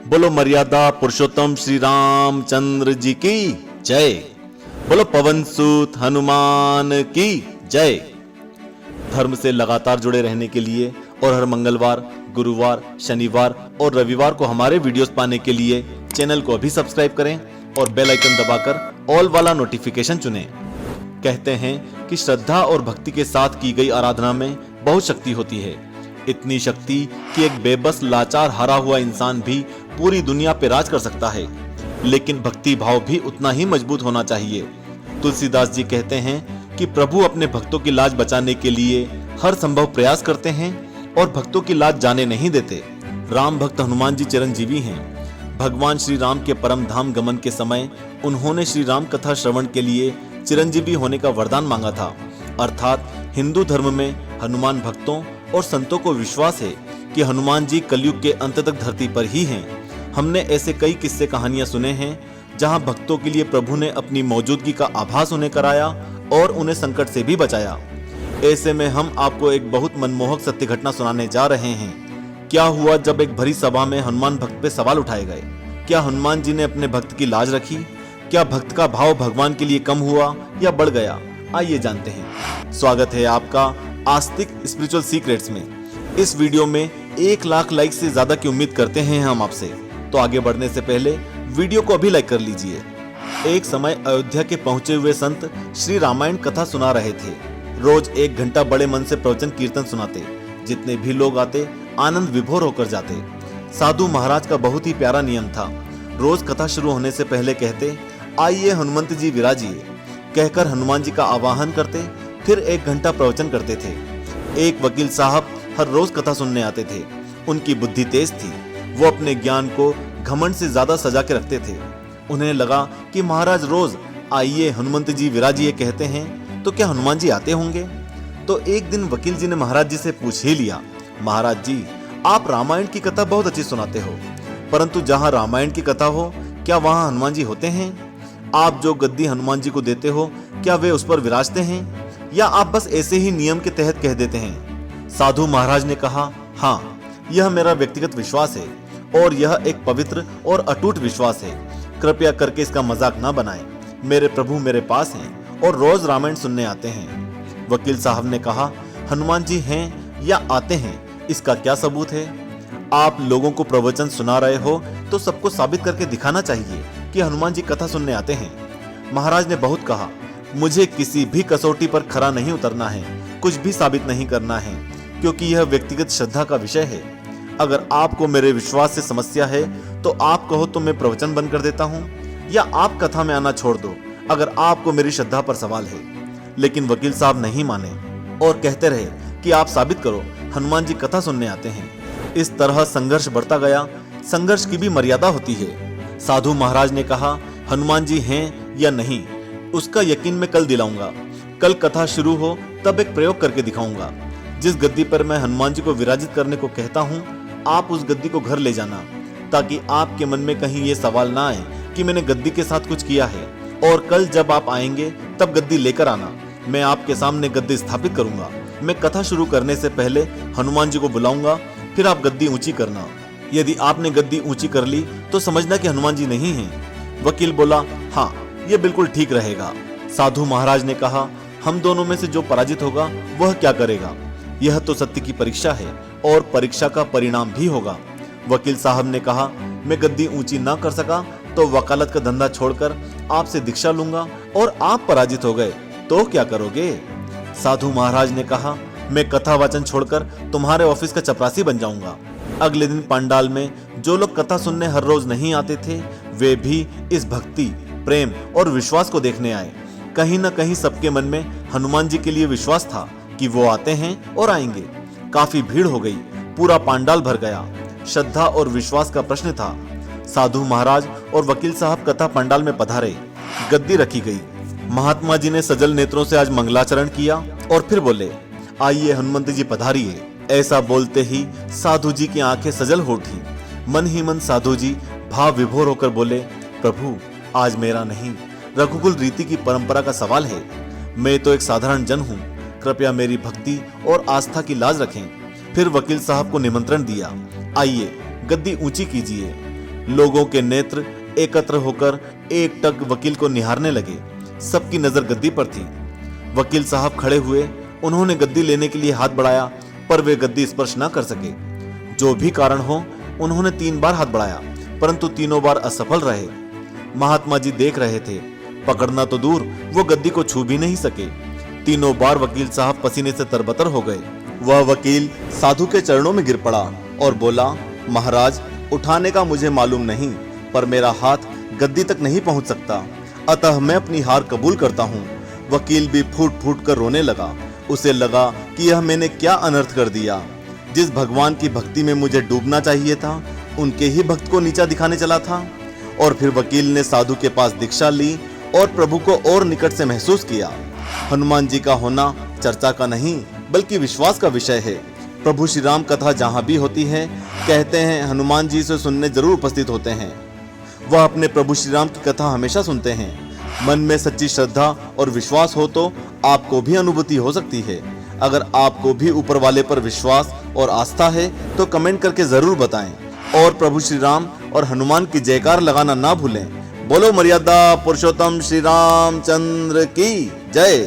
बोलो मर्यादा पुरुषोत्तम श्री रामचंद्र जी की जय। बोलो पवन सूत हनुमान की जय। धर्म से लगातार जुड़े रहने के लिए और हर मंगलवार, गुरुवार, शनिवार और रविवार को हमारे वीडियोस पाने के लिए चैनल को अभी सब्सक्राइब करें और बेल आइकन दबाकर ऑल वाला नोटिफिकेशन चुनें। कहते हैं कि श्रद्धा और भक्ति के साथ की गई आराधना में बहुत शक्ति होती है। इतनी शक्ति कि एक बेबस, लाचार, हारा हुआ इंसान भी पूरी दुनिया पे राज कर सकता है। लेकिन भक्ति भाव भी उतना ही मजबूत होना चाहिए। तुलसीदास जी कहते हैं कि प्रभु अपने भक्तों की लाज बचाने के लिए हर संभव प्रयास करते हैं और भक्तों की लाज जाने नहीं देते। राम भक्त हनुमान जी चिरंजीवी हैं। भगवान श्री राम के परम धाम गमन के समय उन्होंने श्री राम कथा श्रवण के लिए चिरंजीवी होने का वरदान मांगा था। अर्थात हिंदू धर्म में हनुमान भक्तों और संतों को विश्वास है कि हनुमान जी कलयुग के अंत तक धरती पर ही हैं। हमने ऐसे कई किस्से कहानियां सुने हैं जहां भक्तों के लिए प्रभु ने अपनी मौजूदगी का आभास उन्हें कराया और उन्हें संकट से भी बचाया। ऐसे में हम आपको एक बहुत मनमोहक सत्य घटना सुनाने जा रहे हैं। क्या हुआ जब एक भरी सभा में हनुमान भक्त पे सवाल उठाए गए। क्या हनुमान जी ने अपने भक्त की लाज रखी? क्या भक्त का भाव भगवान के लिए कम हुआ या बढ़ गया? आइए जानते हैं। स्वागत है आपका आस्तिक स्पिरिचुअल सीक्रेट्स में। इस वीडियो में 1 लाख लाइक से ज्यादा की उम्मीद करते हैं हम आपसे। तो आगे बढ़ने से पहले वीडियो को अभी लाइक कर लीजिए। एक समय अयोध्या के पहुंचे हुए संत श्री रामायण कथा सुना रहे थे। रोज 1 घंटा बड़े मन से प्रवचन कीर्तन सुनाते। जितने भी लोग आते आनंद विभोर होकर जाते। साधु महाराज का बहुत ही प्यारा नियम था। रोज कथा शुरू होने से पहले कहते, आइए हनुमंत जी विराजिए। कहकर हनुमान जी का आवाहन करते, फिर 1 घंटा प्रवचन करते थे। एक वकील साहब हर रोज कथा सुनने आते थे। उनकी बुद्धि तेज थी। वो अपने ज्ञान को घमंड से ज्यादा सजा के रखते थे। उन्हें लगा कि महाराज रोज आइए हनुमंत जी विराजिए कहते हैं, तो क्या हनुमान जी आते होंगे? तो एक दिन वकील जी ने महाराज जी से पूछ ही लिया, महाराज जी आप रामायण की कथा बहुत अच्छी सुनाते हो, परंतु जहाँ रामायण की कथा हो क्या वहाँ हनुमान जी होते हैं? आप जो गद्दी हनुमान जी को देते हो क्या वे उस पर विराजते हैं, या आप बस ऐसे ही नियम के तहत कह देते हैं? साधु महाराज ने कहा, हाँ यह मेरा व्यक्तिगत विश्वास है और यह एक पवित्र और अटूट विश्वास है। कृपया करके इसका मजाक ना बनाएं। मेरे प्रभु मेरे पास हैं और रोज रामायण सुनने आते हैं। वकील साहब ने कहा, हनुमान जी हैं या आते हैं इसका क्या सबूत है? आप लोगों को प्रवचन सुना रहे हो तो सबको साबित करके दिखाना चाहिए कि हनुमान जी कथा सुनने आते हैं। महाराज ने बहुत कहा, मुझे किसी भी कसौटी पर खरा नहीं उतरना है, कुछ भी साबित नहीं करना है, क्योंकि यह व्यक्तिगत श्रद्धा का विषय है। अगर आपको मेरे विश्वास से समस्या है तो आप कहो तो मैं प्रवचन बंद कर देता हूँ, या आप कथा में आना छोड़ दो अगर आपको मेरी श्रद्धा पर सवाल है। लेकिन वकील साहब नहीं माने और कहते रहे कि आप साबित करो हनुमान जी कथा सुनने आते हैं। इस तरह संघर्ष बढ़ता गया। संघर्ष की भी मर्यादा होती है। साधु महाराज ने कहा, हनुमान जी हैं या नहीं उसका यकीन मैं कल दिलाऊंगा। कल कथा शुरू हो तब एक प्रयोग करके दिखाऊंगा। जिस गद्दी पर मैं हनुमान जी को विराजित करने को कहता हूँ आप उस गद्दी को घर ले जाना, ताकि आपके मन में कहीं ये सवाल ना आए कि मैंने गद्दी के साथ कुछ किया है। और कल जब आप आएंगे तब गद्दी लेकर आना। मैं आपके सामने गद्दी स्थापित करूंगा। मैं कथा शुरू करने से पहले हनुमान जी को बुलाऊंगा, फिर आप गद्दी ऊंची करना। यदि आपने गद्दी ऊंची कर ली तो समझना कि हनुमान जी नहीं हैं। वकील बोला, हाँ ये बिल्कुल ठीक रहेगा। साधु महाराज ने कहा, हम दोनों में से जो पराजित होगा वह क्या करेगा? यह तो सत्य की परीक्षा है और परीक्षा का परिणाम भी होगा। वकील साहब ने कहा, मैं गद्दी ऊंची ना कर सका तो वकालत का धंधा छोड़कर आपसे दीक्षा लूंगा, और आप पराजित हो गए तो क्या करोगे? साधु महाराज ने कहा, मैं कथा वाचन छोड़कर तुम्हारे ऑफिस का चपरासी बन जाऊंगा। अगले दिन पंडाल में जो लोग कथा सुनने हर रोज नहीं आते थे वे भी इस भक्ति, प्रेम और विश्वास को देखने आए। कहीं न कहीं सबके मन में हनुमान जी के लिए विश्वास था कि वो आते हैं और आएंगे। काफी भीड़ हो गई। पूरा पंडाल भर गया। श्रद्धा और विश्वास का प्रश्न था। साधु महाराज और वकील साहब कथा पंडाल में पधारे। गद्दी रखी गई। महात्मा जी ने सजल नेत्रों से आज मंगलाचरण किया और फिर बोले, आइए हनुमंत जी पधारिए। ऐसा बोलते ही साधु जी की आंखें सजल हो उठी। मन ही मन साधु जी भाव विभोर होकर बोले, प्रभु आज मेरा नहीं रघुकुल रीति की परंपरा का सवाल है। मैं तो एक साधारण जन हूँ। कृपया मेरी भक्ति और आस्था की लाज रखें। फिर वकील साहब को निमंत्रण दिया, आइए गद्दी ऊंची कीजिए। लोगों के नेत्र एकत्र होकर एकटक वकील को निहारने लगे। सबकी नजर गद्दी पर थी। वकील साहब खड़े हुए। उन्होंने गद्दी लेने के लिए हाथ बढ़ाया, पर वे गद्दी स्पर्श न कर सके। जो भी कारण हो, उन्होंने 3 बार हाथ बढ़ाया, परंतु तीनों बार असफल रहे। महात्मा जी देख रहे थे। पकड़ना तो दूर, वो गद्दी को छू भी नहीं सके। तीनों बार वकील साहब पसीने से तरबतर हो गए। वह वकील साधु के चरणों में गिर पड़ा और बोला, महाराज, उठाने का मुझे मालूम नहीं, पर मेरा हाथ गद्दी तक नहीं पहुंच सकता, अतः मैं अपनी हार कबूल करता हूं। वकील भी फूट फूट कर रोने लगा। उसे लगा कि यह मैंने क्या अनर्थ कर दिया। जिस भगवान की भक्ति में मुझे डूबना चाहिए था, उनके ही भक्त को नीचा दिखाने चला था। और फिर वकील ने साधु के पास दीक्षा ली और प्रभु को और निकट से महसूस किया। हनुमान जी का होना चर्चा का नहीं, बल्कि विश्वास का विषय है। प्रभु श्री राम कथा जहां भी होती है, कहते हैं हनुमान जी से सुनने जरूर उपस्थित होते हैं। वह अपने प्रभु श्री राम की कथा हमेशा सुनते हैं। मन में सच्ची श्रद्धा और विश्वास हो तो आपको भी अनुभूति हो सकती है। अगर आपको भी ऊपर वाले पर विश्वास और आस्था है तो कमेंट करके जरूर बताएं और प्रभु श्री राम और हनुमान की जयकार लगाना ना भूलें। बोलो मर्यादा पुरुषोत्तम श्री रामचंद्र की जय।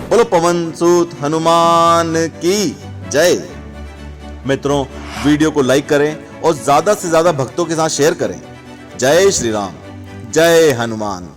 बोलो पवन सूत हनुमान की जय। मित्रों, वीडियो को लाइक करें और ज्यादा से ज्यादा भक्तों के साथ शेयर करें। जय श्री राम, जय हनुमान।